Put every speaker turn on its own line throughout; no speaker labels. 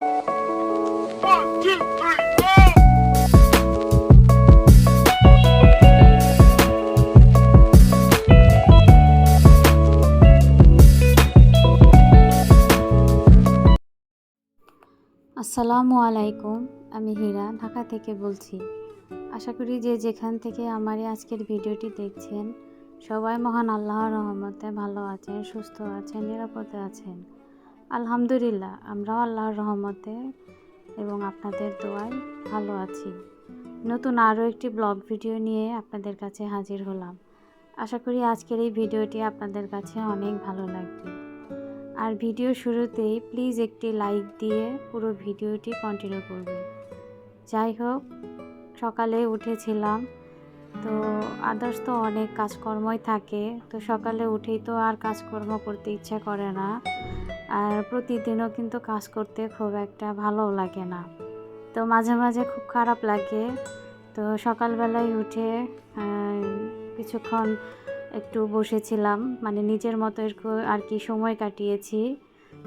আসসালামু আলাইকুম, আমি হীরা ঢাকা থেকে বলছি। আশা করি যে যেখান থেকে আমার আজকের ভিডিওটি দেখছেন সবাই মহান আল্লাহর রহমতে ভালো আছেন, সুস্থ আছেন, নিরাপদে আছেন। আলহামদুলিল্লাহ, আমরাও আল্লাহর রহমতে এবং আপনাদের দোয়ায় ভালো আছি। নতুন আরও একটি ব্লগ ভিডিও নিয়ে আপনাদের কাছে হাজির হলাম। আশা করি আজকের এই ভিডিওটি আপনাদের কাছে অনেক ভালো লাগবে। আর ভিডিও শুরুতেই প্লিজ একটি লাইক দিয়ে পুরো ভিডিওটি কন্টিনিউ করবেন। যাই হোক, সকালে উঠেছিলাম, তো আদার্স তো অনেক কাজকর্মই থাকে, তো সকালে উঠেই তো আর কাজকর্ম করতে ইচ্ছা করে না, আর প্রতিদিনও কিন্তু কাজ করতে খুব একটা ভালো লাগে না, তো মাঝে মাঝে খুব খারাপ লাগে। তো সকালবেলায় উঠে কিছুক্ষণ একটু বসেছিলাম, মানে নিজের মতো আর কি সময় কাটিয়েছি।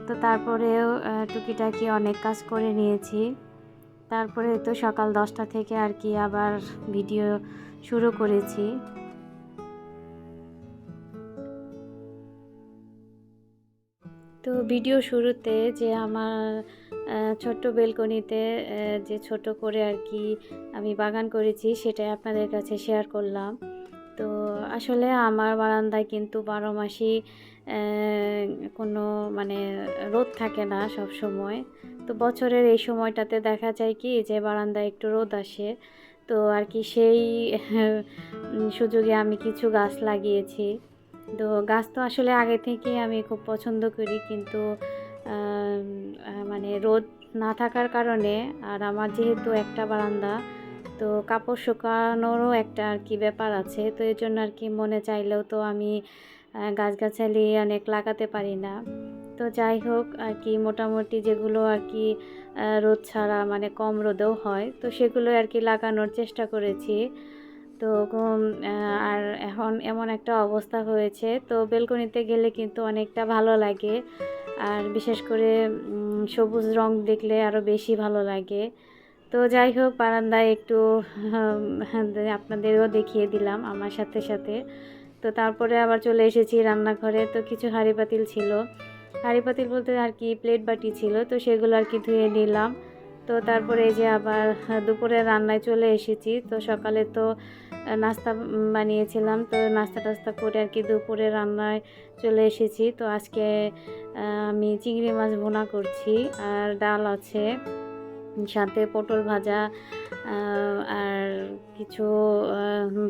তো তারপরেও টুকিটাকি অনেক কাজ করে নিয়েছি। তারপরে তো সকাল 10টা থেকে আর কি আবার ভিডিও শুরু করেছি। তো ভিডিও শুরুতে যে আমার ছোট্ট বেলকনিতে যে ছোট করে আর কি আমি বাগান করেছি সেটাই আপনাদের কাছে শেয়ার করলাম। তো আসলে আমার বারান্দায় কিন্তু 12 মাসই কোনো মানে রোদ থাকে না সব সময়। তো বছরের এই সময়টাতে দেখা যায় কি যে বারান্দায় একটু রোদ আসে, তো আর কি সেই সুযোগে আমি কিছু গাছ লাগিয়েছি। তো গাছ তো আসলে আগে থেকেই আমি খুব পছন্দ করি, কিন্তু মানে রোদ না থাকার কারণে, আর আমার যেহেতু একটা বারান্দা, তো কাপড় শুকানোরও একটা আর কি ব্যাপার আছে, তো এই জন্য আর কি মনে চাইলেও তো আমি গাছগাছালি অনেক লাগাতে পারি না। তো যাই হোক আর কি মোটামুটি যেগুলো আর কি রোদ ছাড়া মানে কম রোদেও হয়, তো সেগুলো আর কি লাগানোর চেষ্টা করেছি। তো আর এখন এমন একটা অবস্থা হয়েছে, তো বেলকনিতে গেলে কিন্তু অনেকটা ভালো লাগে, আর বিশেষ করে সবুজ রং দেখলে আরও বেশি ভালো লাগে। তো যাই হোক, বারান্দায় একটু আপনাদেরও দেখিয়ে দিলাম আমার সাথে সাথে। তো তারপরে আবার চলে এসেছি রান্নাঘরে। তো কিছু হাঁড়ি পাতিল ছিল, হাঁড়ি পাতিল বলতে আর কি প্লেট বাটি ছিল, তো সেগুলো আর কি ধুয়ে নিলাম। তো তারপরে এই যে আবার দুপুরে রান্নায় চলে এসেছি। তো সকালে তো নাস্তা বানিয়েছিলাম, তো নাস্তা টাস্তা করে আর কি দুপুরে রান্নায় চলে এসেছি। তো আজকে আমি চিংড়ি মাছ ভুনা করছি, আর ডাল আছে, সাথে পটল ভাজা আর কিছু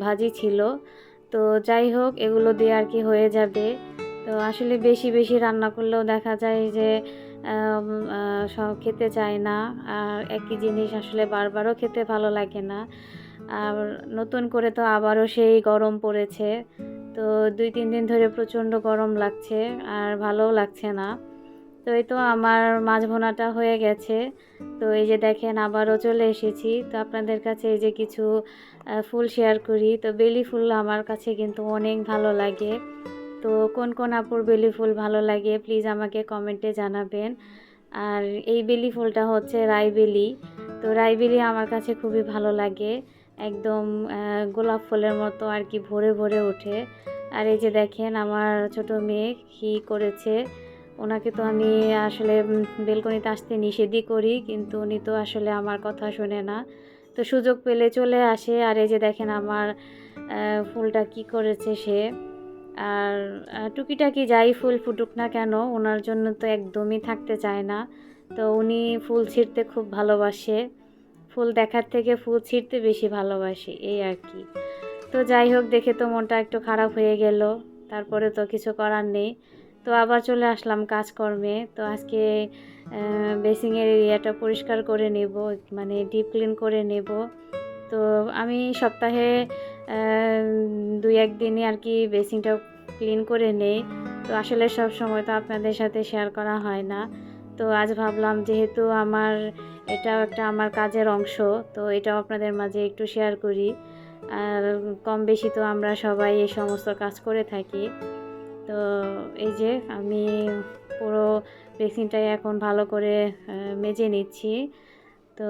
ভাজি ছিল। তো যাই হোক, এগুলো দিয়ে আর কি হয়ে যাবে। তো আসলে বেশি বেশি রান্না করলেও দেখা যায় যে সব খেতে চায় না, আর একই জিনিস আসলে বারবারও খেতে ভালো লাগে না। আর নতুন করে তো আবারও সেই গরম পড়েছে, তো 2-3 দিন ধরে প্রচণ্ড গরম লাগছে, আর ভালোও লাগছে না। তো এই তো আমার মাছ ভুনাটা হয়ে গেছে। তো এই যে দেখেন আবারও চলে এসেছি। তো আপনাদের কাছে এই যে কিছু ফুল শেয়ার করি। তো বেলি ফুল আমার কাছে কিন্তু অনেক ভালো লাগে। তো কোন কোন আপুর বেলি ফুল ভালো লাগে প্লিজ আমাকে কমেন্টে জানাবেন। আর এই বেলি ফুলটা হচ্ছে রাইবেলি। তো রাইবেলি আমার কাছে খুবই ভালো লাগে, একদম গোলাপ ফুলের মতো আর কি ভরে ভরে ওঠে। আর এই যে দেখেন আমার ছোট মেয়ে কি করেছে, ওনাকে তো আমি আসলে বেলকনিতে আসতে নিষেধই করি, কিন্তু উনি তো আসলে আমার কথা শোনে না, তো সুযোগ পেলে চলে আসে। আর এই যে দেখেন আমার ফুলটা কি করেছে সে। আর টুকিটাকি যাই ফুল ফুটুক না কেন, ওনার জন্য তো একদমই থাকতে চায় না। তো উনি ফুল ছিঁড়তে খুব ভালোবাসে, ফুল দেখার থেকে ফুল ছিঁড়তে বেশি ভালোবাসে, এই আর কি। তো যাই হোক, দেখে তো মনটা একটু খারাপ হয়ে গেল, তারপরে তো কিছু করার নেই। তো আবার চলে আসলাম কাজকর্মে। তো আজকে বেসিংয়ের এরিয়াটা পরিষ্কার করে নেব, মানে ডিপ ক্লিন করে নেব। তো আমি সপ্তাহে 2-1 দিনই আর কি বেসিংটা ক্লিন করে নেই। তো আসলে সব সময় তো আপনাদের সাথে শেয়ার করা হয় না। তো আজ ভাবলাম যেহেতু আমার এটাও একটা আমার কাজের অংশ, তো এটাও আপনাদের মাঝে একটু শেয়ার করি। আর কম বেশি তো আমরা সবাই এই সমস্ত কাজ করে থাকি। তো এই যে আমি পুরো বেসিনটাই এখন ভালো করে মেজে নিচ্ছি। তো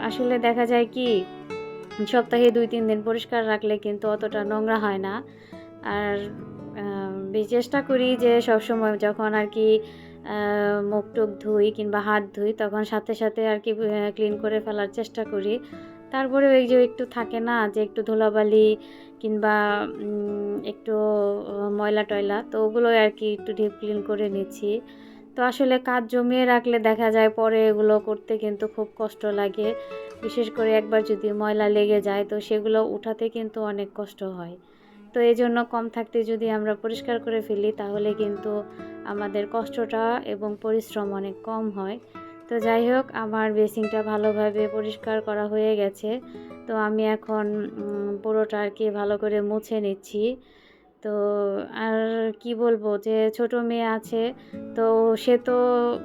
আসলে দেখা যায় কি সপ্তাহে 2-3 দিন পরিষ্কার রাখলে কিন্তু অতটা নোংরা হয় না। আর চেষ্টা করি যে সবসময় যখন আর কি মুখ টুক ধুই কিংবা হাত ধুই তখন সাথে সাথে আর কি ক্লিন করে ফেলার চেষ্টা করি। তারপরেও এই যে একটু থাকে না যে একটু ধুলাবালি কিংবা একটু ময়লা টয়লা, তো ওগুলো আর কি একটু ডিপ ক্লিন করে নিচ্ছি। তো আসলে কাজ জমিয়ে রাখলে দেখা যায় পরে এগুলো করতে কিন্তু খুব কষ্ট লাগে। বিশেষ করে একবার যদি ময়লা লেগে যায় তো সেগুলো উঠাতে কিন্তু অনেক কষ্ট হয়। তো এই জন্য কম থাকতে যদি আমরা পরিষ্কার করে ফেলি তাহলে কিন্তু আমাদের কষ্টটা এবং পরিশ্রম অনেক কম হয়। তো যাই হোক, আমার বেসিনটা ভালোভাবে পরিষ্কার করা হয়ে গেছে। তো আমি এখন পুরোটা আর কি ভালো করে মুছে নিচ্ছি। তো আর কি বলবো যে ছোট মেয়ে আছে, তো সে তো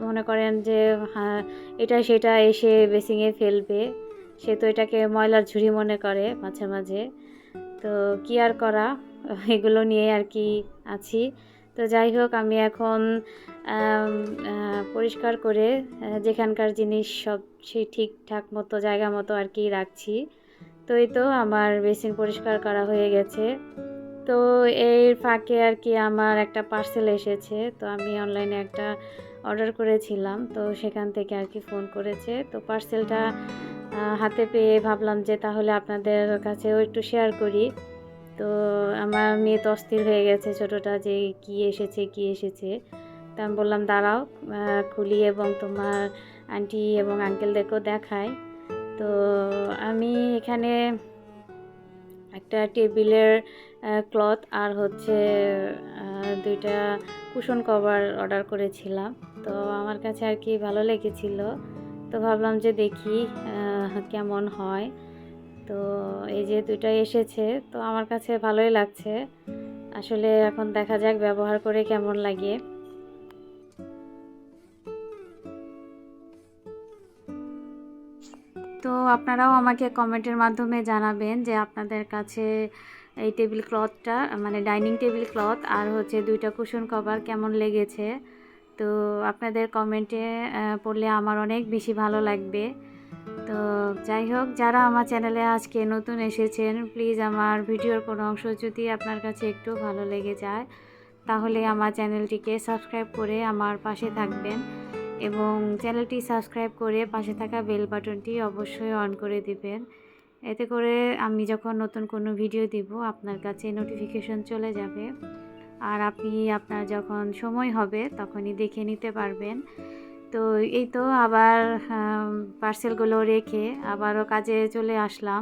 মনে করেন যে হ্যাঁ এটা সেটা এসে বেসিংয়ে ফেলবে। সে তো এটাকে ময়লার ঝুড়ি মনে করে মাঝে মাঝে। তো কি আর করা, এগুলো নিয়ে আর কি আছি। তো যাই হোক, আমি এখন পরিষ্কার করে যেখানকার জিনিস সব সেই ঠিকঠাক মতো জায়গা মতো আর কি রাখছি। তো এই তো আমার বেসিন পরিষ্কার করা হয়ে গেছে। তো এর ফাঁকে আর কি আমার একটা পার্সেল এসেছে। তো আমি অনলাইনে একটা অর্ডার করেছিলাম, তো সেখান থেকে আর কি ফোন করেছে। তো পার্সেলটা হাতে পেয়ে ভাবলাম যে তাহলে আপনাদের কাছেও একটু শেয়ার করি। তো আমার মেয়ে তো অস্থির হয়ে গেছে ছোটোটা, যে কি এসেছে কি এসেছে। তো আমি বললাম দাঁড়াও খুলি এবং তোমার আন্টি এবং আঙ্কেলদেরকেও দেখাই। তো আমি এখানে একটা টেবিলের ক্লথ আর হচ্ছে 2টা কুশন কভার অর্ডার করেছিলাম। তো আমার কাছে আর কি ভালো লেগেছিল, তো ভাবলাম যে দেখি কেমন হয়। তো এই যে 2টাই এসেছে, তো আমার কাছে ভালোই লাগছে। আসলে এখন দেখা যাক ব্যবহার করে কেমন লাগে। তো আপনারাও আমাকে কমেন্টের মাধ্যমে জানাবেন যে আপনাদের কাছে এই টেবিল ক্লথটা মানে ডাইনিং টেবিল ক্লথ আর হচ্ছে 2টা কুশন কভার কেমন লেগেছে। তো আপনাদের কমেন্টে পড়লে আমার অনেক বেশি ভালো লাগবে। তো যাই হোক, যারা আমার চ্যানেলে আজকে নতুন এসেছেন, প্লিজ আমার ভিডিওর কোনো অংশ যদি আপনার কাছে একটু ভালো লেগে যায় তাহলে আমার চ্যানেলটিকে সাবস্ক্রাইব করে আমার পাশে থাকবেন এবং চ্যানেলটি সাবস্ক্রাইব করে পাশে থাকা বেল বাটনটি অবশ্যই অন করে দিবেন। এতে করে আমি যখন নতুন কোনো ভিডিও দিব আপনার কাছে নোটিফিকেশন চলে যাবে, আর আপনি আপনার যখন সময় হবে তখনই দেখে নিতে পারবেন। তো এই তো আবার পার্সেলগুলো রেখে আবারও কাজে চলে আসলাম।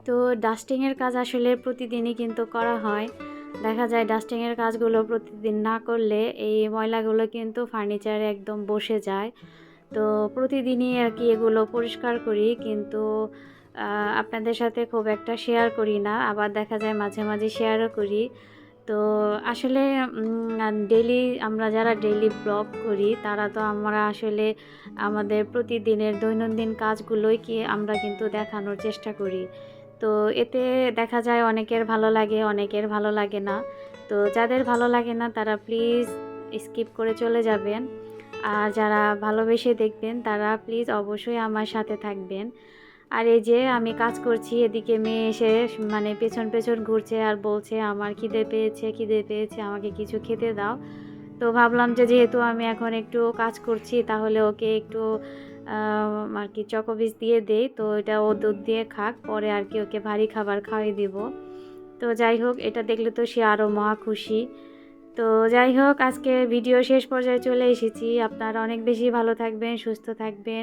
তো ডাস্টিংয়ের কাজ আসলে প্রতিদিনই কিন্তু করা হয়। দেখা যায় ডাস্টিংয়ের কাজগুলো প্রতিদিন না করলে এই ময়লাগুলো কিন্তু ফার্নিচারে একদম বসে যায়। তো প্রতিদিনই আর কি এগুলো পরিষ্কার করি, কিন্তু আপনাদের সাথে খুব একটা শেয়ার করি না, আবার দেখা যায় মাঝে মাঝে শেয়ারও করি। তো আসলে ডেইলি আমরা যারা ডেইলি ব্লগ করি তারা তো আমরা আসলে আমাদের প্রতিদিনের দৈনন্দিন কাজগুলোই কি আমরা কিন্তু দেখানোর চেষ্টা করি। তো এতে দেখা যায় অনেকের ভালো লাগে, অনেকের ভালো লাগে না। তো যাদের ভালো লাগে না তারা প্লিজ স্কিপ করে চলে যাবেন, আর যারা ভালোবেসে দেখবেন তারা প্লিজ অবশ্যই আমার সাথে থাকবেন। আর এই যে আমি কাজ করছি, এদিকে মেয়ে এসে মানে পেছন পেছন ঘুরছে আর বলছে আমার খিদে পেয়েছে, খিদে পেয়েছে, আমাকে কিছু খেতে দাও। তো ভাবলাম যে যেহেতু আমি এখন একটু কাজ করছি তাহলে ওকে একটু আর কি চকোবিস দিয়ে দেই, তো এটা ও দুধ দিয়ে খাক, পরে আর কি ওকে ভারী খাবার খাওয়াই দিব। তো যাই হোক, এটা দেখলে তো সে আরও মহা খুশি। তো যাই হোক, আজকে ভিডিও শেষ পর্যায়ে চলে এসেছি। আপনারা অনেক বেশি ভালো থাকবেন, সুস্থ থাকবেন।